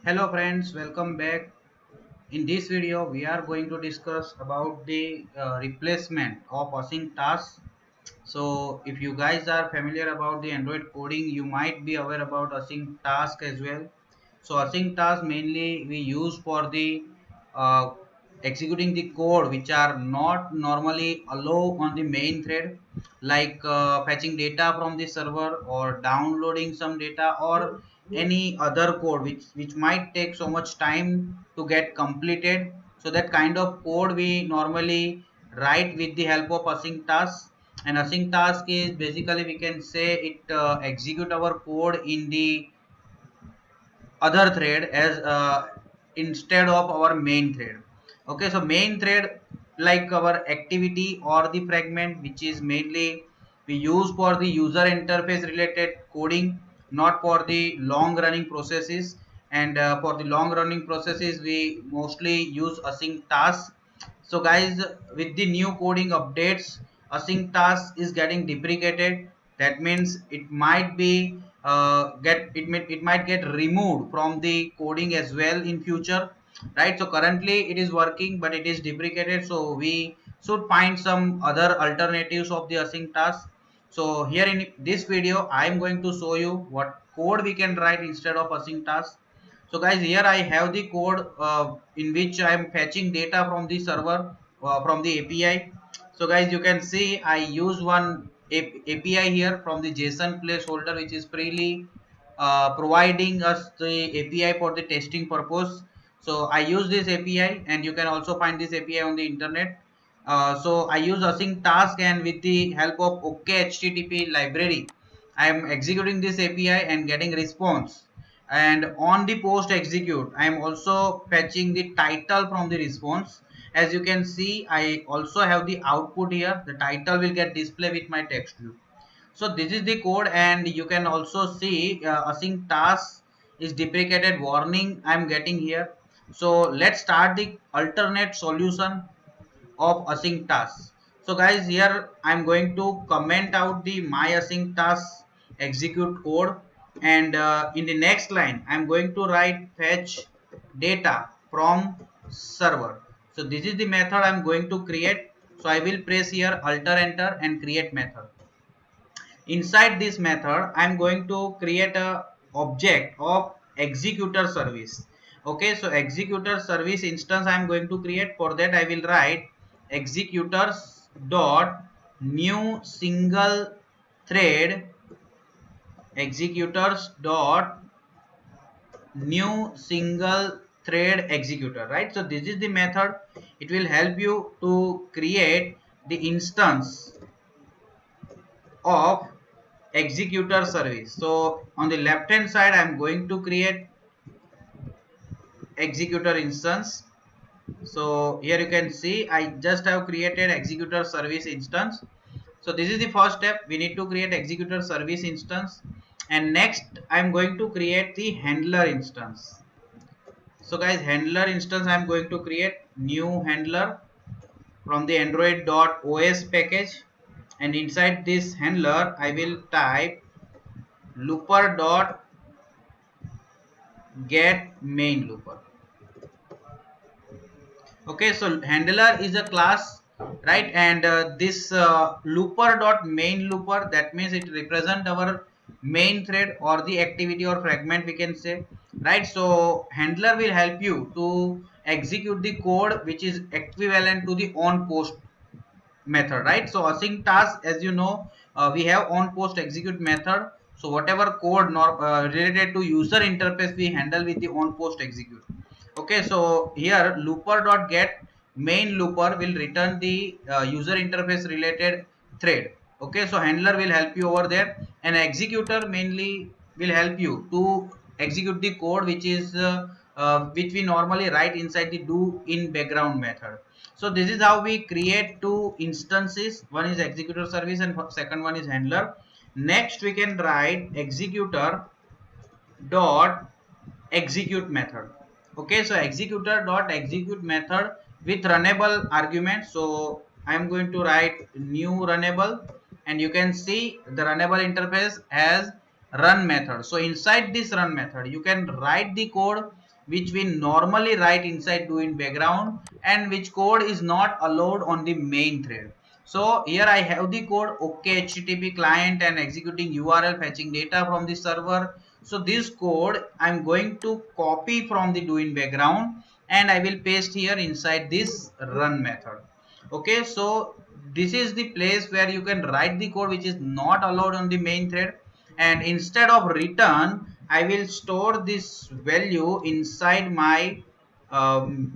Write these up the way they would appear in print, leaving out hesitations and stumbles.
Hello friends, welcome back. In this video, we are going to discuss about the replacement of async tasks. So if you guys are familiar about the Android coding, you might be aware about async task as well. So async task mainly we use for the uh, executing the code which are not normally allowed on the main thread, like fetching data from the server or downloading some data or any other code which might take so much time to get completed. So that kind of code we normally write with the help of async task. And async task is basically we can say it execute our code in the other thread as instead of our main thread. Okay, so main thread like our activity or the fragment, which is mainly we use for the user interface related coding, not for the long running processes. And for the long running processes we mostly use async tasks. So guys, with the new coding updates, async task is getting deprecated. That means it might be it might get removed from the coding as well in future, right? So currently it is working, but it is deprecated. So we should find some other alternatives of the async task. So here in this video, I am going to show you what code we can write instead of async task. So guys, here I have the code in which I am fetching data from the server from the API. So guys, you can see I use one API here from the JSON placeholder, which is freely providing us the API for the testing purpose. So I use this API, and you can also find this API on the internet. So I use async task, and with the help of OK HTTP library, I am executing this API and getting response. And on the post execute, I am also fetching the title from the response. As you can see, I also have the output here. The title will get displayed with my text view. So this is the code, and you can also see async task is deprecated warning I am getting here. So let's start the alternate solution of async tasks. So guys, here I'm going to comment out the my async task execute code, and in the next line I'm going to write fetch data from server. So this is the method I'm going to create. So I will press here alter enter and create method. Inside this method I'm going to create a object of executor service. Okay, so executor service instance I'm going to create. For that I will write executors dot new single thread executors dot new single thread executor, right? So this is the method. It will help you to create the instance of executor service. So on the left hand side I'm going to create executor instance. So here you can see I just have created executor service instance. So this is the first step. We need to create executor service instance, and next I'm going to create the handler instance. So guys, handler instance I'm going to create new handler from the android.os package, and inside this handler I will type looper dot get main looper. Okay, so handler is a class, right? And this looper dot main looper, that means it represent our main thread or the activity or fragment we can say, right? So handler will help you to execute the code which is equivalent to the on post method, right? So async task, as you know, we have on post execute method. So whatever code related to user interface we handle with the on post execute. Okay, so here looper dot get main looper will return the user interface related thread. Okay, so handler will help you over there, and executor mainly will help you to execute the code which we normally write inside the do in background method. So this is how we create two instances. One is executor service and second one is handler. Next we can write executor dot execute method. Okay, so executor dot execute method with runnable argument. So I am going to write new runnable, and you can see the runnable interface as run method. So inside this run method you can write the code which we normally write inside do in background, and which code is not allowed on the main thread. So here I have the code OK HTTP client and executing URL fetching data from the server. So this code I'm going to copy from the do in background and I will paste here inside this run method. Okay, so this is the place where you can write the code which is not allowed on the main thread, and instead of return I will store this value inside my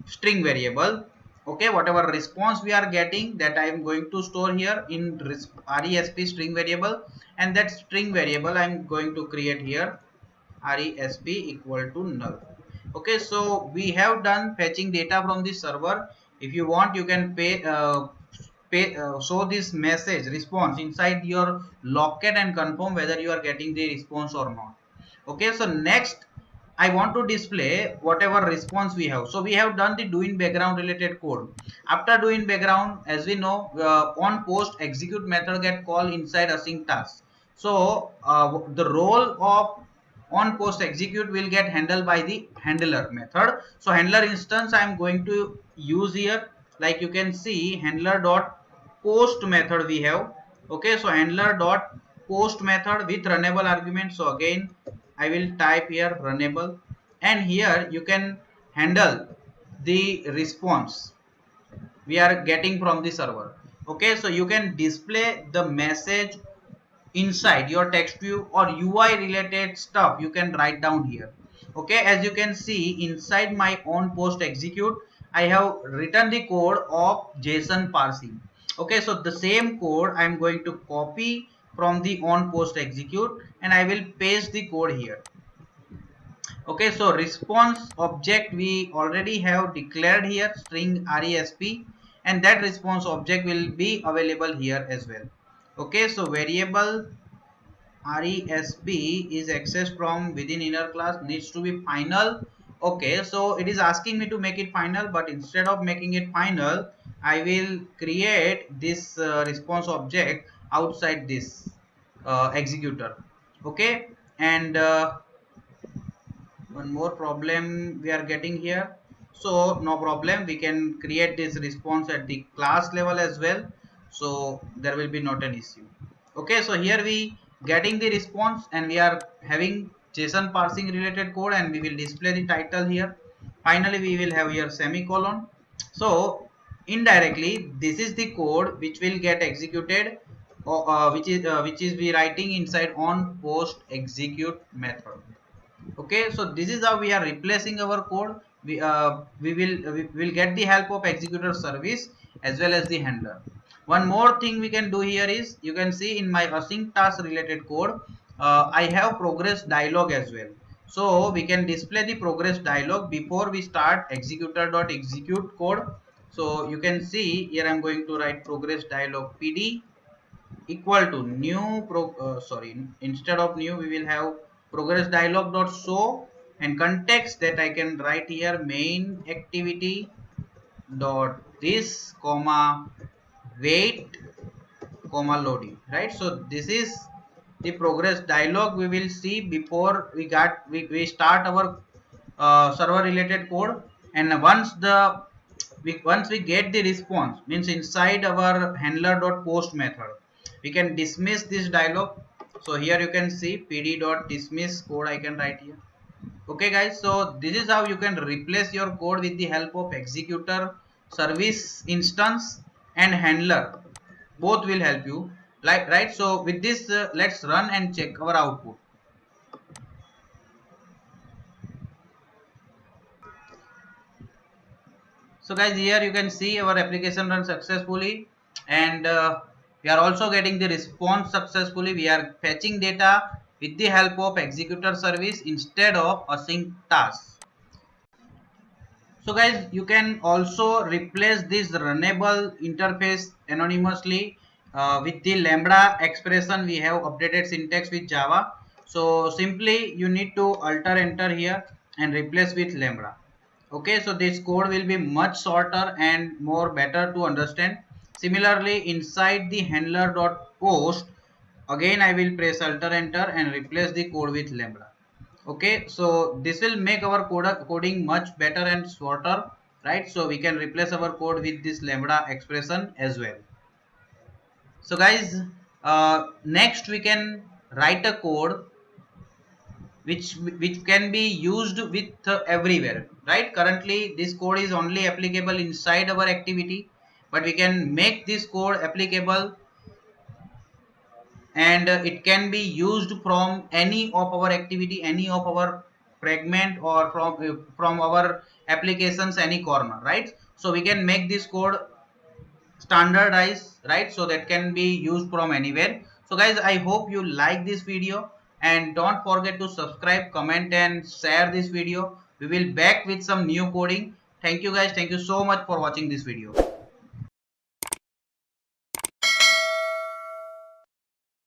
string variable. Okay, whatever response we are getting, that I am going to store here in RESP string variable, and that string variable I am going to create here RESP equal to null. Okay, so we have done fetching data from the server. If you want, you can show this message response inside your locket and confirm whether you are getting the response or not. Okay, so next I want to display whatever response we have. So we have done the do in background related code. After do in background, as we know, on post execute method get called inside async task. So the role of on post execute will get handled by the handler method. So handler instance I am going to use here. Like you can see, handler dot post method we have. Okay, so handler dot post method with runnable argument. So again I will type here runnable, and here you can handle the response we are getting from the server. Okay, so you can display the message inside your text view or UI related stuff you can write down here. Okay, as you can see inside my on post execute I have written the code of JSON parsing. Okay, so the same code I am going to copy from the on post execute and I will paste the code here. Okay, so response object we already have declared here string RESP, and that response object will be available here as well. Okay, so variable RESP is accessed from within inner class, needs to be final. Okay, so it is asking me to make it final, but instead of making it final I will create this response object outside this executor. Okay, and one more problem we are getting here. So no problem, we can create this response at the class level as well, so there will be not an issue. Okay, so here we getting the response and we are having JSON parsing related code, and we will display the title here. Finally we will have here semicolon. So indirectly this is the code which will get executed, which is we writing inside on post execute method. Okay, so this is how we are replacing our code. We will get the help of executor service as well as the handler. One more thing we can do here is, you can see in my async task related code I have progress dialog as well. So we can display the progress dialog before we start executor.execute code. So you can see here I'm going to write progress dialog PD equal to new instead of new we will have progress dialog dot show, and context that I can write here main activity dot this comma wait comma loading, right? So this is the progress dialog we will see before we start our server related code. And once we get the response, means inside our handler dot post method we can dismiss this dialog. So here you can see pd dot dismiss code I can write here. Okay guys, so this is how you can replace your code with the help of executor, service instance and handler. Both will help you, like, right? So with this let's run and check our output. So guys, here you can see our application run successfully, and we are also getting the response successfully. We are fetching data with the help of executor service instead of async tasks. So guys, you can also replace this runnable interface anonymously with the lambda expression. We have updated syntax with Java. So simply you need to alter enter here and replace with lambda. Okay, so this code will be much shorter and more better to understand. Similarly, inside the handler.post, again I will press alter enter and replace the code with lambda. Okay, so this will make our coding much better and shorter, right? So we can replace our code with this lambda expression as well. So guys, next we can write a code which can be used with everywhere, right? Currently this code is only applicable inside our activity, but we can make this code applicable, and it can be used from any of our activity, any of our fragment, or from our applications, any corner, right? So we can make this code standardized, right? So that can be used from anywhere. So guys, I hope you like this video, and don't forget to subscribe, comment and share this video. We will back with some new coding. Thank you guys, thank you so much for watching this video.